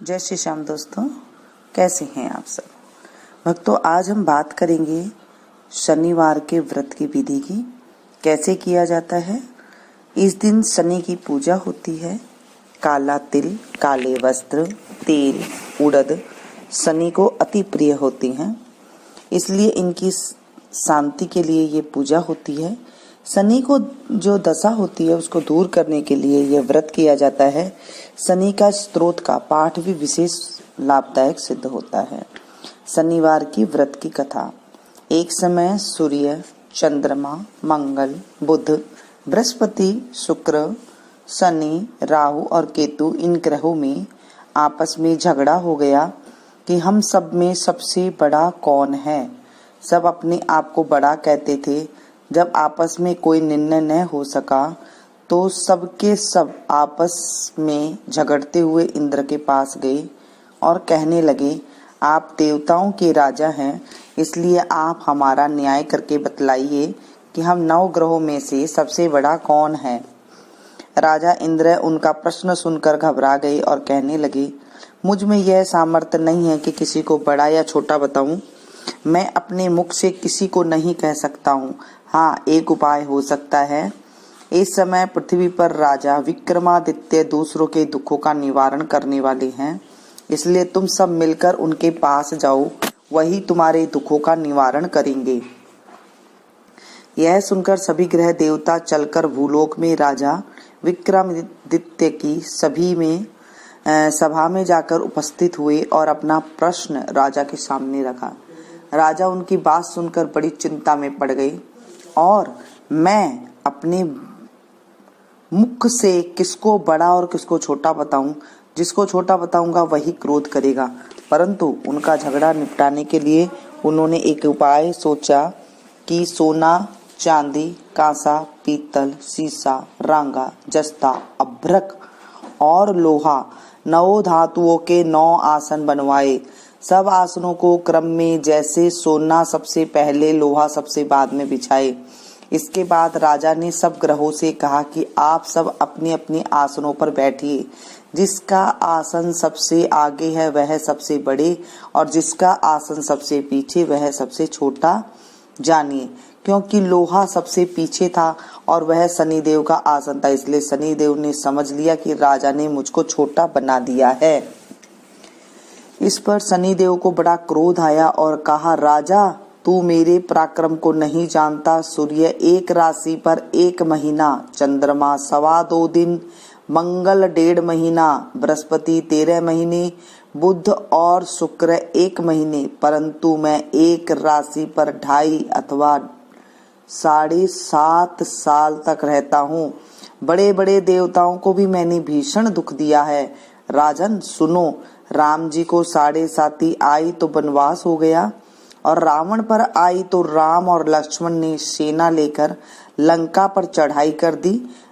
जय श्री श्याम दोस्तों, कैसे हैं आप सब भक्तों। आज हम बात करेंगे शनिवार के व्रत की विधि की, कैसे किया जाता है। इस दिन शनि की पूजा होती है। काला तिल, काले वस्त्र, तेल, उड़द शनि को अति प्रिय होती हैं, इसलिए इनकी शांति के लिए ये पूजा होती है। शनि को जो दशा होती है उसको दूर करने के लिए यह व्रत किया जाता है। शनि का स्तोत्र का पाठ भी विशेष लाभदायक सिद्ध होता है। शनिवार की व्रत की कथा। एक समय सूर्य, चंद्रमा, मंगल, बुध, बृहस्पति, शुक्र, शनि, राहु और केतु इन ग्रहों में आपस में झगड़ा हो गया कि हम सब में सबसे बड़ा कौन है। सब अपने आप को बड़ा कहते थे। जब आपस में कोई निर्णय न हो सका तो सबके सब आपस में झगड़ते हुए इंद्र के पास गए और कहने लगे, आप देवताओं के राजा हैं, इसलिए आप हमारा न्याय करके बतलाइए कि हम 9 ग्रहों में से सबसे बड़ा कौन है। राजा इंद्र उनका प्रश्न सुनकर घबरा गए और कहने लगे, मुझ में यह सामर्थ्य नहीं है कि किसी को बड़ा या छोटा बताऊं। मैं अपने मुख से किसी को नहीं कह सकता हूँ। हाँ, एक उपाय हो सकता है। इस समय पृथ्वी पर राजा विक्रमादित्य दूसरों के दुखों का निवारण करने वाले हैं, इसलिए तुम सब मिलकर उनके पास जाओ, वही तुम्हारे दुखों का निवारण करेंगे। यह सुनकर सभी ग्रह देवता चलकर भूलोक में राजा विक्रमादित्य की सभा में जाकर उपस्थित हुए और अपना प्रश्न राजा के सामने रखा। राजा उनकी बात सुनकर बड़ी चिंता में पड़ गए और मैं अपने मुख से किसको बड़ा और किसको छोटा बताऊं। जिसको छोटा बताऊंगा वही क्रोध करेगा। परंतु उनका झगड़ा निपटाने के लिए उन्होंने एक उपाय सोचा कि सोना, चांदी, कांसा, पीतल, सीसा, रांगा, जस्ता, अभ्रक और लोहा 9 धातुओं के 9 आसन बनवाए। सब आसनों को क्रम में जैसे सोना सबसे पहले, लोहा सबसे बाद में बिछाए। इसके बाद राजा ने सब ग्रहों से कहा कि आप सब अपने अपने आसनों पर बैठिए। जिसका आसन सबसे आगे है वह सबसे बड़े और जिसका आसन सबसे पीछे वह सबसे छोटा जानिए। क्योंकि लोहा सबसे पीछे था और वह शनिदेव का आसन था, इसलिए शनिदेव ने समझ लिया कि राजा ने मुझको छोटा बना दिया है। इस पर शनिदेव को बड़ा क्रोध आया और कहा, राजा तू मेरे पराक्रम को नहीं जानता। सूर्य 1 राशि पर 1 महीना, चंद्रमा 2.25 दिन, मंगल 1.5 महीना, बृहस्पति 13 महीने, बुध और शुक्र 1 महीने, परंतु मैं 1 राशि पर 2.5 अथवा 7.5 साल तक रहता हूँ। बड़े बड़े देवताओं को भी मैंने भीषण दुख दिया है। राजन सुनो, राम जी को 7.5 आई तो वनवास हो गया और रावण पर आई तो राम और लक्ष्मण ने सेना लेकर लंका पर चढ़ाई कर दी,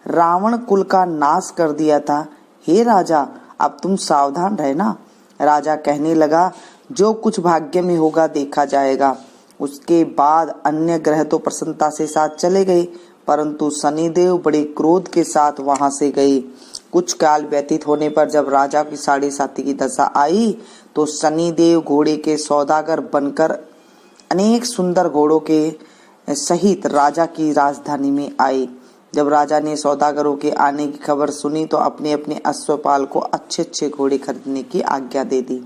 रावण कुल का नाश कर दिया था। हे राजा, अब तुम सावधान रहना। राजा कहने लगा, जो कुछ भाग्य में होगा देखा जाएगा। उसके बाद अन्य ग्रह तो प्रसन्नता से साथ चले गए, परंतु शनिदेव बड़े क्रोध के साथ वहां से गए। कुछ काल व्यतीत होने पर जब राजा की 7.5 की दशा आई तो शनिदेव घोड़े के सौदागर बनकर अनेक सुंदर घोड़ों के सहित राजा की राजधानी में आए। जब राजा ने सौदागरों के आने की खबर सुनी तो अपने अपने अश्वपाल को अच्छे अच्छे घोड़े खरीदने की आज्ञा दे दी।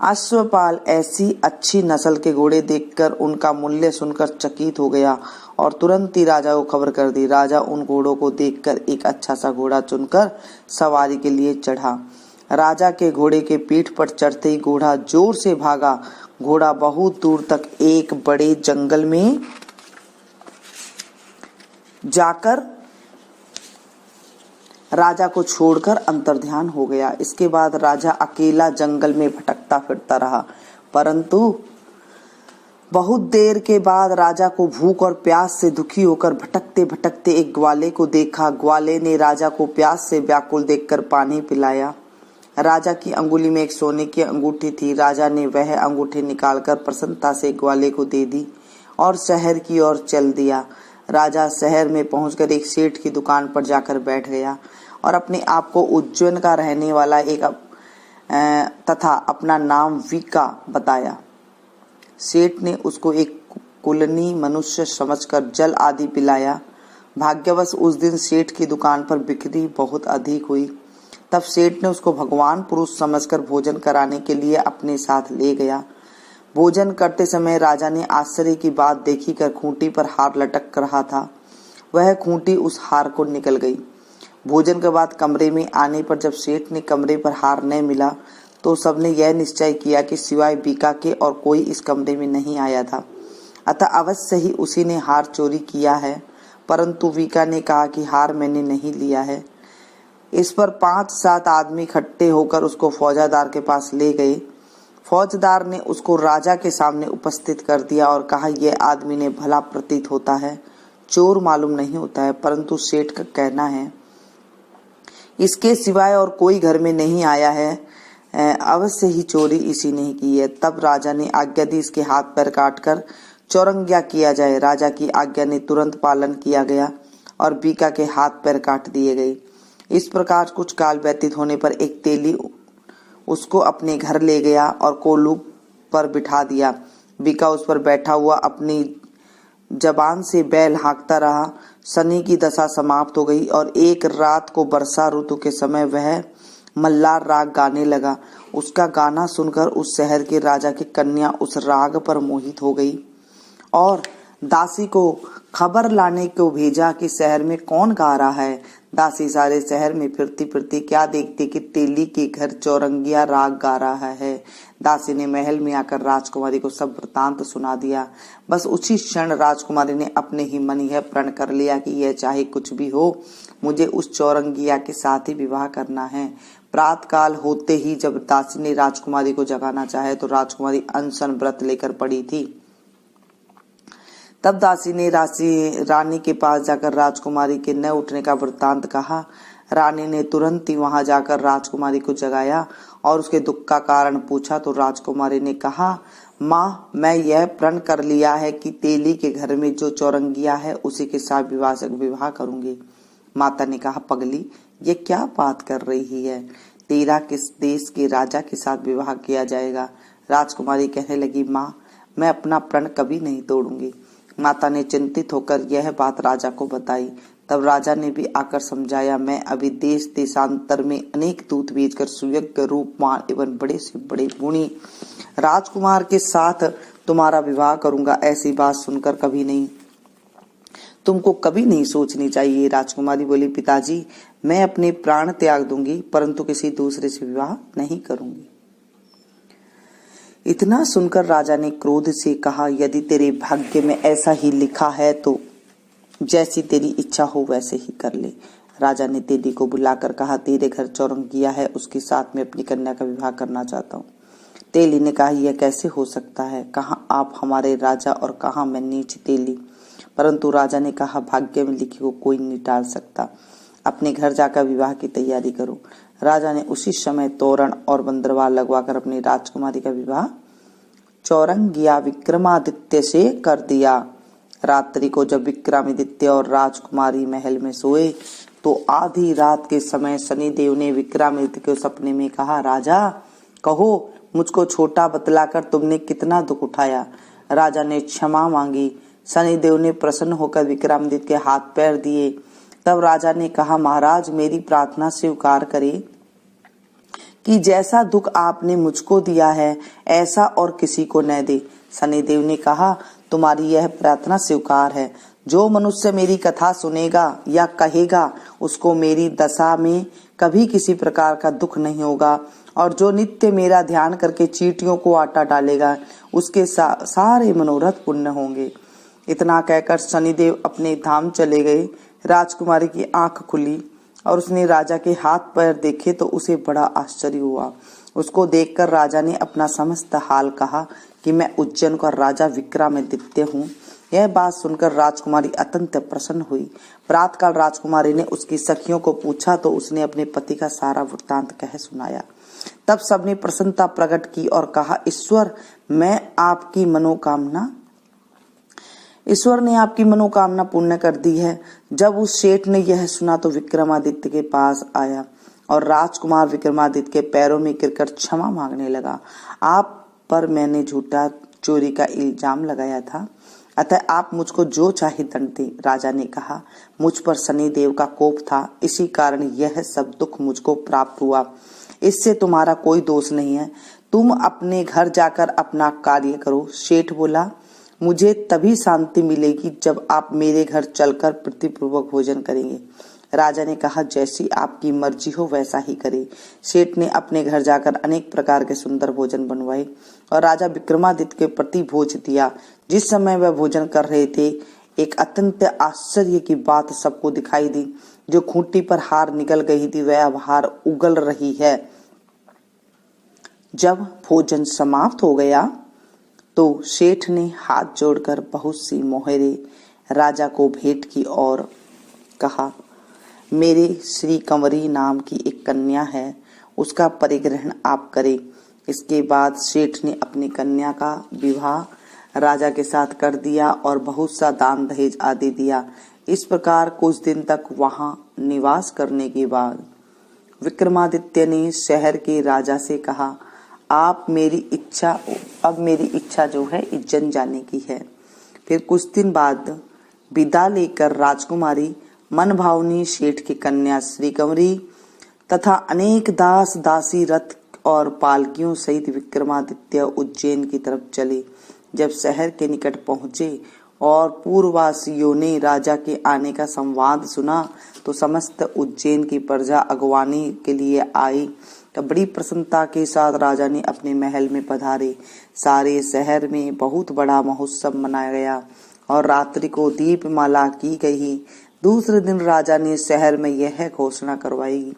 अश्वपाल ऐसी अच्छी नस्ल के घोड़े देखकर उनका मूल्य सुनकर चकित हो गया और तुरंत ही राजा को खबर कर दी। राजा उन घोड़ों को देखकर एक अच्छा सा घोड़ा चुनकर सवारी के लिए चढ़ा। राजा के घोड़े के पीठ पर चढ़ते ही घोड़ा जोर से भागा। घोड़ा बहुत दूर तक एक बड़े जंगल में जाकर राजा को छोड़कर अंतर्ध्यान हो गया। इसके बाद राजा अकेला जंगल में भटकता फिरता रहा, परंतु बहुत देर के बाद राजा को भूख और प्यास से दुखी होकर भटकते भटकते एक ग्वाले को देखा। ग्वाले ने राजा को प्यास से व्याकुल देखकर पानी पिलाया। राजा की अंगुली में एक सोने की अंगूठी थी। राजा ने वह अंगूठी निकालकर प्रसन्नता से ग्वाले को दे दी और शहर की ओर चल दिया। राजा शहर में पहुंचकर एक सेठ की दुकान पर जाकर बैठ गया और अपने आप को उज्जैन का रहने वाला तथा अपना नाम विका बताया। सेठ ने उसको एक कुलीन मनुष्य समझकर जल आदि पिलाया। भाग्यवश उस दिन सेठ की दुकान पर बिक्री बहुत अधिक हुई। तब सेठ ने उसको भगवान पुरुष समझकर भोजन कराने के लिए अपने साथ ले गया। भोजन करते समय राजा ने आश्चर्य की बात देखी कर खूंटी पर हार लटक रहा था, वह खूंटी उस हार को निकल गई। भोजन के बाद कमरे में आने पर जब सेठ ने कमरे पर हार न मिला तो सबने यह निश्चय किया कि सिवाय बीका के और कोई इस कमरे में नहीं आया था, अतः अवश्य ही उसी ने हार चोरी किया है। परंतु बीका ने कहा कि हार मैंने नहीं लिया है। इस पर 5-7 आदमी इकट्ठे होकर उसको फौजदार के पास ले गए। फौजदार ने उसको राजा के सामने उपस्थित कर दिया और कहा, यह आदमी ने भला प्रतीत होता है, चोर मालूम नहीं होता है, परंतु सेठ का कहना है इसके सिवाय और कोई घर में नहीं आया है, अवश्य ही चोरी इसी ने की है। तब राजा ने आज्ञा दी इसके हाथ पैर काटकर चौरंगिया किया जाए। राजा की आज्ञा ने तुरंत पालन किया गया और बीका के हाथ पैर काट दिए गए। इस प्रकार कुछ काल व्यतीत होने पर एक तेली उसको अपने घर ले गया और कोल्हू पर बिठा दिया। बीका उस पर बैठा हुआ अपनी जबान से बैल हाँकता रहा। शनि की दशा समाप्त हो गई और एक रात को वर्षा ऋतु के समय वह मल्लार राग गाने लगा। उसका गाना सुनकर उस शहर के राजा की कन्या उस राग पर मोहित हो गई और दासी को खबर लाने को भेजा कि शहर में कौन गा रहा है। दासी सारे शहर में फिरती फिरती क्या देखती कि तेली के घर चौरंगिया राग गा रहा है। दासी ने महल में आकर राजकुमारी को सब वृतांत सुना दिया। बस उसी क्षण राजकुमारी ने अपने ही मन यह प्रण कर लिया कि यह चाहे कुछ भी हो, मुझे उस चौरंगिया के साथ ही विवाह करना है। प्रातः काल होते ही जब दासी ने राजकुमारी को जगाना चाहे तो राजकुमारी अनशन व्रत लेकर पड़ी थी। तब दासी ने रानी के पास जाकर राजकुमारी के न उठने का वृत्तांत कहा। रानी ने तुरंत ही वहां जाकर राजकुमारी को जगाया और उसके दुख का कारण पूछा तो राजकुमारी ने कहा, माँ, मैं यह प्रण कर लिया है कि तेली के घर में जो चौरंगिया है उसी के साथ विवाह करूंगी। माता ने कहा, पगली, ये क्या बात कर रही है? तेरा किस देश के राजा के साथ विवाह किया जाएगा? राजकुमारी कहने लगी, माँ, मैं अपना प्रण कभी नहीं तोड़ूंगी। माता ने चिंतित होकर यह बात राजा को बताई। तब राजा ने भी आकर समझाया, मैं अभी देश देशांतर में अनेक दूत भेजकर सुयोग्य रूपवान एवं बड़े से बड़े गुणी राजकुमार के साथ तुम्हारा विवाह करूंगा। ऐसी बात सुनकर तुमको कभी नहीं सोचनी चाहिए। राजकुमारी बोली, पिताजी, मैं अपने प्राण त्याग दूंगी परंतु किसी दूसरे से विवाह नहीं करूंगी। इतना सुनकर राजा ने क्रोध से कहा, यदि तेरे भाग्य में ऐसा ही लिखा है तो जैसी तेरी इच्छा हो वैसे ही कर ले। राजा ने तेली को बुलाकर कहा, तेरे घर चौरंगिया है, उसके साथ में अपनी कन्या का विवाह करना चाहता हूँ। तेली ने कहा, यह कैसे हो सकता है? कहाँ आप हमारे राजा और कहाँ मैं नीच तेली। परंतु राजा ने कहा, भाग्य में लिखी को कोई नहीं टाल सकता, अपने घर जाकर विवाह की तैयारी करो। राजा ने उसी समय तोरण और बंदरवाल लगवाकर अपनी राजकुमारी का विवाह चौरंगिया विक्रमादित्य से कर दिया। रात्रि को जब विक्रमादित्य और राजकुमारी महल में सोए तो आधी रात के समय शनिदेव ने विक्रमादित्य को सपने में कहा, राजा, कहो मुझको छोटा बतलाकर तुमने कितना दुख उठाया। राजा ने क्षमा मांगी। शनिदेव ने प्रसन्न होकर विक्रमादित्य के हाथ पैर दिए। तब राजा ने कहा, महाराज, मेरी प्रार्थना स्वीकार करें कि जैसा दुख आपने मुझको दिया है ऐसा और किसी को न दे। शनिदेव ने कहा, तुम्हारी यह प्रार्थना स्वीकार है। जो मनुष्य मेरी कथा सुनेगा या कहेगा उसको मेरी दशा में कभी किसी प्रकार का दुख नहीं होगा और जो नित्य मेरा ध्यान करके चींटियों को आटा डालेगा उसके सारे मनोरथ पूर्ण होंगे। इतना कहकर शनिदेव अपने धाम चले गए। राजकुमारी की आंख खुली और उसने राजा के हाथ पैर देखे तो उसे बड़ा आश्चर्य हुआ। उसको देखकर राजा ने अपना समस्त हाल कहा कि मैं उज्जैन का राजा विक्रमादित्य हूँ। यह बात सुनकर राजकुमारी अत्यंत प्रसन्न हुई। प्रातःकाल राजकुमारी ने उसकी सखियों को पूछा तो उसने अपने पति का सारा वृत्तांत कह सुनाया। तब सबने प्रसन्नता प्रकट की और कहा, ईश्वर ने आपकी मनोकामना पूर्ण कर दी है। जब उस सेठ ने यह सुना तो विक्रमादित्य के पास आया और राजकुमार विक्रमादित्य के पैरों में गिरकर क्षमा मांगने लगा। आप पर मैंने झूठा चोरी का इल्जाम लगाया था, अतः आप मुझको जो चाहे दंड दें। राजा ने कहा, मुझ पर शनिदेव का कोप था, इसी कारण यह सब दुख मुझको प्राप्त हुआ। इससे तुम्हारा कोई दोष नहीं है, तुम अपने घर जाकर अपना कार्य करो। सेठ बोला, मुझे तभी शांति मिलेगी जब आप मेरे घर चलकर प्रीतिपूर्वक भोजन करेंगे। राजा ने कहा, जैसी आपकी मर्जी हो वैसा ही करे। सेठ ने अपने घर जाकर अनेक प्रकार के सुंदर भोजन बनवाए और राजा विक्रमादित्य के प्रति भोज दिया। जिस समय वह भोजन कर रहे थे, एक अत्यंत आश्चर्य की बात सबको दिखाई दी। जो खूंटी पर हार निकल गई थी वह अब हार उगल रही है। जब भोजन समाप्त हो गया तो सेठ ने हाथ जोड़कर बहुत सी मोहरे राजा को भेंट की और कहा, मेरे श्री कंवरी नाम की एक कन्या है, उसका परिग्रहण आप करें। इसके बाद सेठ ने अपनी कन्या का विवाह राजा के साथ कर दिया और बहुत सा दान दहेज आदि दिया। इस प्रकार कुछ दिन तक वहां निवास करने के बाद विक्रमादित्य ने शहर के राजा से कहा, अब मेरी इच्छा जो है उज्जैन जाने की है। फिर कुछ दिन बाद विदा लेकर राजकुमारी मनभावनी सेठ की कन्या श्री कंवरी तथा अनेक दास दासी रथ और पालकियों सहित विक्रमादित्य उज्जैन की तरफ चले। जब शहर के निकट पहुंचे और पूर्ववासियों ने राजा के आने का संवाद सुना तो समस्त उज्जैन की प्रजा अगवानी के लिए आई। तब बड़ी प्रसन्नता के साथ राजा ने अपने महल में पधारे। सारे शहर में बहुत बड़ा महोत्सव मनाया गया और रात्रि को दीपमाला की गई। दूसरे दिन राजा ने शहर में यह घोषणा करवाई,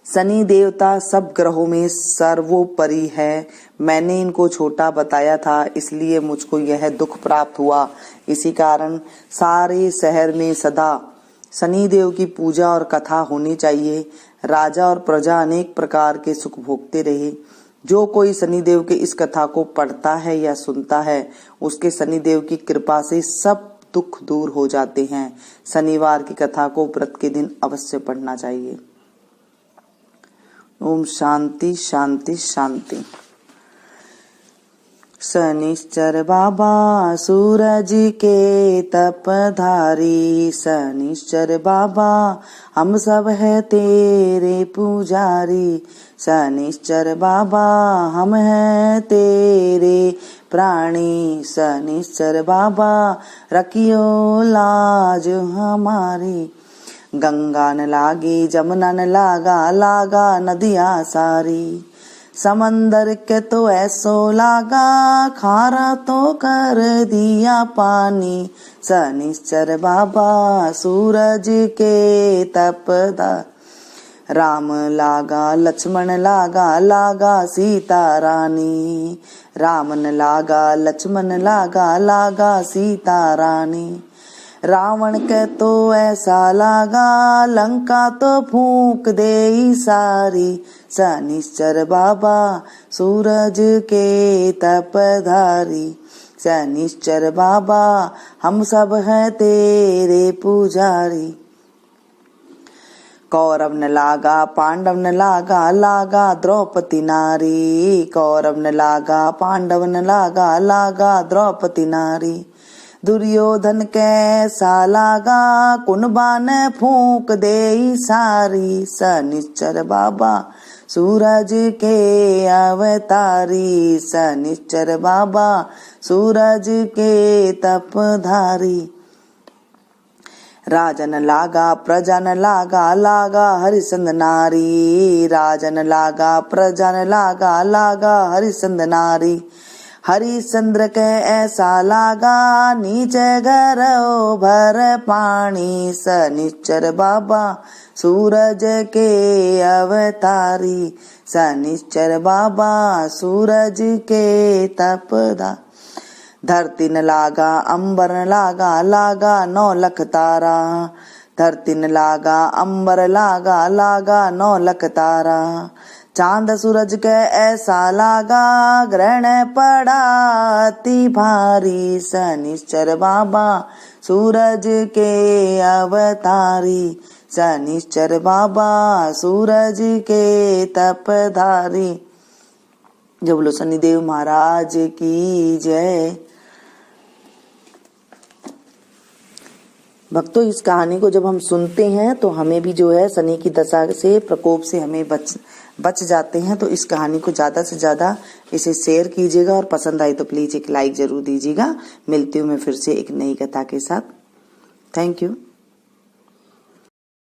शनि देवता सब ग्रहों में सर्वोपरि है। मैंने इनको छोटा बताया था, इसलिए मुझको यह दुख प्राप्त हुआ। इसी कारण सारे शहर में सदा शनि देव की पूजा और कथा होनी चाहिए। राजा और प्रजा अनेक प्रकार के सुख भोगते रहे। जो कोई शनिदेव के इस कथा को पढ़ता है या सुनता है, उसके शनिदेव की कृपा से सब दुख दूर हो जाते हैं। शनिवार की कथा को व्रत के दिन अवश्य पढ़ना चाहिए। ओम शांति शांति शांति। शनिश्चर बाबा सूरज के तपधारी, शनिश्चर बाबा हम सब है तेरे पुजारी। शनिश्चर बाबा हम है तेरे प्राणी, शनिश्चर बाबा रखियो लाज हमारी। गंगा न लागी जमुना न लागा, लागा नदिया सारी। समंदर के तो ऐसो लागा, खारा तो कर दिया पानी। शनिश्चर बाबा सूरज के तपदा, राम लागा लक्ष्मण लागा, लागा सीता रानी। राम न लागा लक्ष्मण लागा, लागा सीता रानी। रावण के तो ऐसा लागा, लंका तो फूंक दे सारी। शनिश्चर बाबा सूरज के तपधारी, शनिश्चर बाबा हम सब हैं तेरे पुजारी। कौरव न लागा पांडव न लागा, लागा द्रौपदी नारी। कौरव न लागा पांडव न लागा, लागा द्रौपदी नारी। दुर्योधन कैसा लागा, कुनबा ने फूंक दे सारी। शनिश्चर बाबा सूरज के अवतारी, शनिश्चर बाबा सूरज के तपधारी। राजन लागा प्रजा न लागा, लागा हरिश्चंद नारी। राजन लागा प्रजा न लागा, लागा हरिश्चंद नारी। हरिश्चंद्र के ऐसा लागा, नीचे गरो भर पानी। शनिश्चर बाबा सूरज के अवतारी, शनिश्चर बाबा सूरज के तपदा। धरती न लागा अंबर न लागा, लागा 9 लाख तारा। धरती न लागा अंबर लागा, लागा 9 लाख तारा। चांद सूरज के ऐसा लागा, ग्रहण पड़ा अति भारी। शनिश्चर बाबा सूरज के अवतारी, शनिश्चर बाबा सूरज के तपधारी। जब बोलो शनिदेव महाराज की जय। भक्तों, इस कहानी को जब हम सुनते हैं तो हमें भी जो है शनि की दशा से, प्रकोप से हमें बच जाते हैं। तो इस कहानी को ज्यादा से ज्यादा इसे शेयर कीजिएगा और पसंद आई तो प्लीज एक लाइक जरूर दीजिएगा। मिलती हूँ मैं फिर से एक नई कथा के साथ। Thank you.